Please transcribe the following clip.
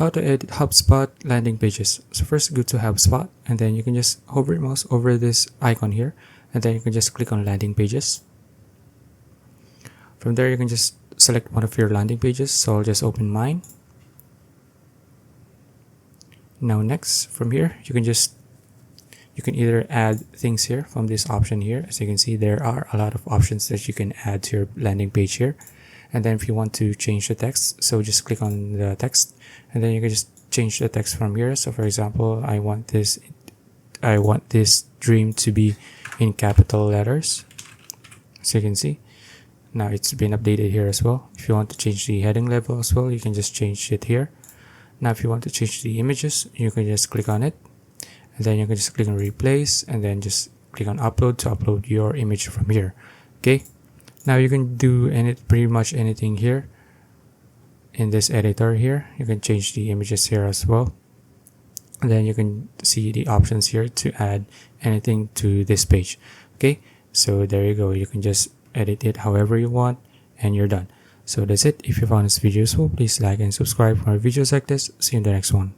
how to edit HubSpot landing pages. So first go to HubSpot, and then you can just hover your mouse over this icon here, and then you can just click on landing pages. From there you can just select one of your landing pages, so I'll just open mine. Now next, from here you can either add things here from this option here. As you can see, there are a lot of options that you can add to your landing page here. And then if you want to change the text, so just click on the text, and then you can just change the text from here. So for example, I want this dream to be in capital letters. So you can see now it's been updated here as well. If you want to change the heading level as well, you can just change it here. Now if you want to change the images, you can just click on it, and then you can just click on replace, and then just click on upload to upload your image from here. Okay, now you can do pretty much anything here in this editor here. You can change the images here as well, and then you can see the options here to add anything to this page. Okay, so there you go. You can just edit it however you want, and you're done. So that's it. If you found this video useful, please like and subscribe for more videos like this. See you in the next one.